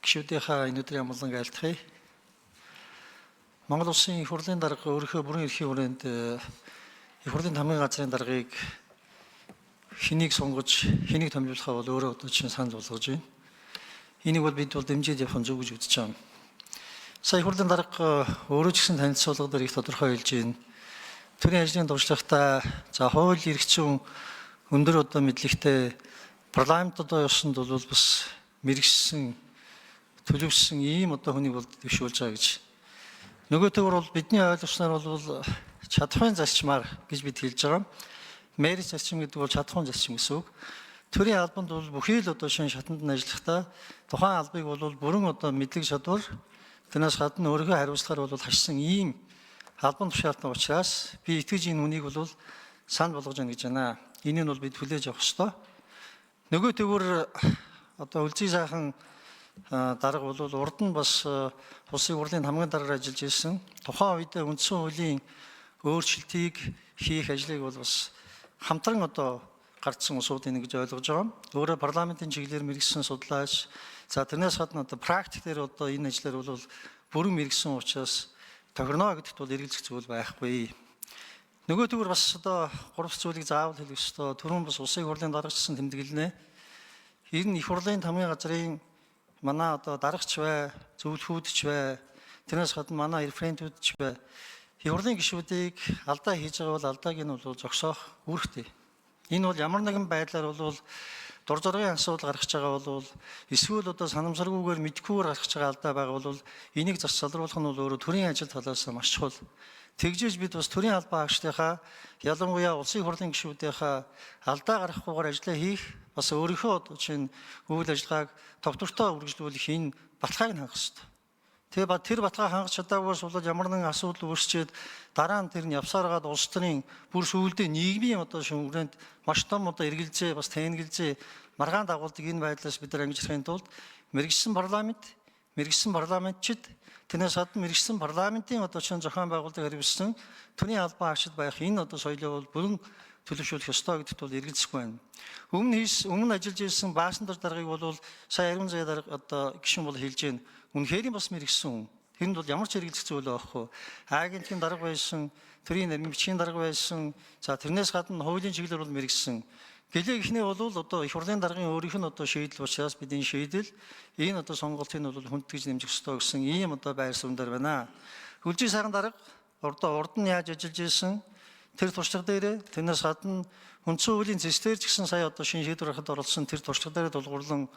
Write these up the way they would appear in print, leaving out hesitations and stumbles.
Гишүүдийнхаа өнөөдрийн амгалан айлтгая. Монгол Улсын их хурлын дарга өөрийнхөө бүрэн эрхийн хүрээнд их хурлын хамгийн газрын даргыг хэнийг сонгож, хэнийг томилуулахаа бол өөрөө одоо чинь санал болгож байна. Энийг бол бид бол дэмжиж явах нь зөв гэж үзэж байна. Сая их хурлын дарга өөрөө ч гэсэн танилцуулгадаар их тодорхой хэлж байна. Төрийн ажлын туршлагатай, за хууль эрхцэн өндөр одоо мэдлэгтэй парламент одоо ёсонд бол бас мэрэгсэн төлөвсөн ийм одоо хүнийг бол дэвшүүлж байгаа гэж. Нөгөө төгөр бол бидний ойлгосноор бол чадхын зарчмаар гэж бид хэлж байгаа. Мэрис зарчим гэдэг бол чадхын зарчим гэсэн үг. Төрийн албанд бол бүхий л одоо шинэ шатанд нь ажиллахдаа тухайн албыг бол бүрэн одоо мэдлэг чадвар тэрнээс гадна өөрийнхөө хариуцлагаар бол хашсан ийм албан тушаалтан учраас би итгэж энэ үнийг бол санал болгож байна гэж байна. Энийг бол бид хүлээж авах ёстой. Нөгөө төгөр одоо үлзий сайхан дарга бол урд нь бас улсын хурлын хамгийн даргаар ажиллаж ирсэн. Тухайн үед үндсэн хуулийн өөрчлөлтийг хийх ажлыг бол бас хамтран одоо гарцсан усуудын нэг гэж ойлгож байгаа. Өөрөө парламентын чиглэлээр мэргэжсэн судлаач, за тэрнээс гадна одоо практик дээр одоо энэ ажлаар бол бүрэн мэргэжсэн учраас тохирно гэдэгт бол эргэлзэх зүйл байхгүй. Нөгөө төгөр бас одоо гурав зүйлийг заавал хэлэх ёстой. Түрүүн бас улсын хурлын даргачсан тэмдэглэнэ. Энэ нь их хурлын хамгийн газрын манай одоо даргач бай, зөвлөхүүдч бай, тэрнээс гадна манай референтүүдч бай. Их хурлын гишүүдийг алдаа хийж байгаа бол алдааг нь бол зогсоох үүрэгтэй. Энэ бол ямар нэгэн байдлаар бол дур зоргын асуудал гаргаж байгаа бол эсвэл одоо санамсаргүйгээр мэдхгүйгээр гаргаж байгаа алдаа байгаа бол энийг зас залруулах нь бол өөрөө төрийн ажил талаас маш чухал. Тэгжээж бид бас төрийн албан хаагчдынхаа ялангуяа улсын хурлын гишүүдийнхаа алдаа гаргахгүйгээр ажиллаа хийх бас өөрийнхөө одоо чинь үйл ажиллагааг тогтвортой үргэлжлүүлэх энэ баталгааг нь хангах хэрэгтэй. Тэгээ тэр баталгааг хангах чадаагүйс бол ямар нэгэн асуудал үүсчээд дараа нь тэр нь явсаар гаад улс төрийн бүр сүүлдээ нийгмийн одоо шүүмгрэнд маш том одоо эргэлзээ бас тэнэгэлзээ маргаан дагуулдаг энэ байдлаас бид нар ангижрахын тулд мэргэжсэн парламентчид тэрнээс гадна мэргэжсэн парламентын одоо чинь зохион байгуулалтыг хариуцсан төрийн албан хаагчид байх энэ одоо соёлыг бол бүрэн төлөвшүүлэх ёстой гэдэгт бол эргэлзэхгүй байна. Өмнө ажиллаж ирсэн баасан даргыг бол сая Ариун заяа дарга одоо гишүүн бол хэлж байна. Үнэхээр бас мэргэжсэн хүн. Тэнд бол ямар ч эргэлзэх зүйл байхгүй. Агентийн дарга байсан, төрийн нарийн бичгийн дарга байсан. За тэрнээс гадна хуулийн чиглэлээр бол мэргэжсэн. Гэлээ ихнээ бол одоо их хурлын даргын өөрийнх нь одоо шийдэл учраас бидний шийдэл энэ одоо сонголтыг бол хүндгэж нэмжих ёстой гэсэн ийм одоо байр суурьнаар байна. Үлжий сайхан дарга урд нь яаж ажиллаж ирсэн тэр туршлага дээр тэрнээс гадна үндсэн хуулийн зэслэр ч гэсэн сая одоо шинэ шийдвэр гаргахад оролцсон тэр туршлага дээр дулгуурлан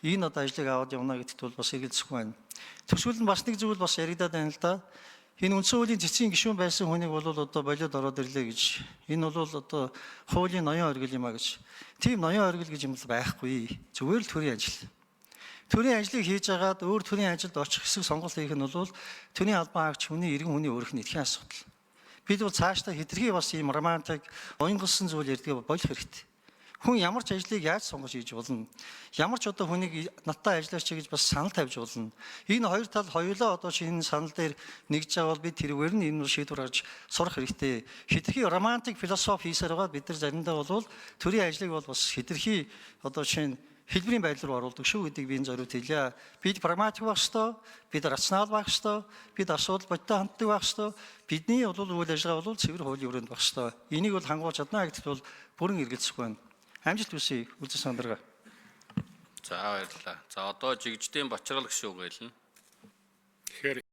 энэ одоо ажлыг аваад явна гэдэгт бол бас эргэлзэхгүй байна. Төсвөл нь бас нэг зүйл бас яригадаад байна л да. Энэ үндсэн хуулийн цэцгийн гишүүн байсан хүнийг бол одоо болоод ороод ирлээ гэж. Энэ бол одоо хуулийн ноён оргил юм а гэж. Тийм ноён оргил гэж юм байхгүй. Зүгээр л төрийн ажил. Төрийн ажлыг хийж агаад өөр төрийн ажилд очих хэсэг сонголт хийх нь бол төрийн албан хаагч хүний иргэн хүний өөрөх нь эрхийн асуудал. Бид бол цаашдаа хэтэрхий бас ийм романтик оюнгалсан зүйл ярьдаг болох хэрэгтэй. Хүн ямар ч ажлыг яаж сонгож хийж болно? Ямар ч одоо хүнийг надтай ажиллаач гэж бас санал тавьж болно. Энэ хоёр тал хоёулаа одоо шинэ санал дээр нэгж авал бид тэрүүгээр нь энэ шийдвэр гаргаж сурах хэрэгтэй. Хэтэрхий романтик философи хийсээр байгаа бид нар заримдаа бол төрийн ажлыг бол бас хэтэрхий одоо шинэ хэлбэрийн байдал руу оруулдаг шүү гэдгийг би энэ зориуд хэлье. Бид прагматик байх ёстой, бид рационал байх ёстой, бид асуудал бодтой ханддаг байх ёстой. Бидний бол үйл ажиллагаа бол цэвэр хуулийн хүрээнд байх ёстой. Энийг бол хангуулж чадна гэдэгт бол бүрэн эргэлзэх байна. Амжилт хүсье үлзий сайхан дарга. За баярлалаа. За одоо жигждийн Бочрал гişүү гэлнэ.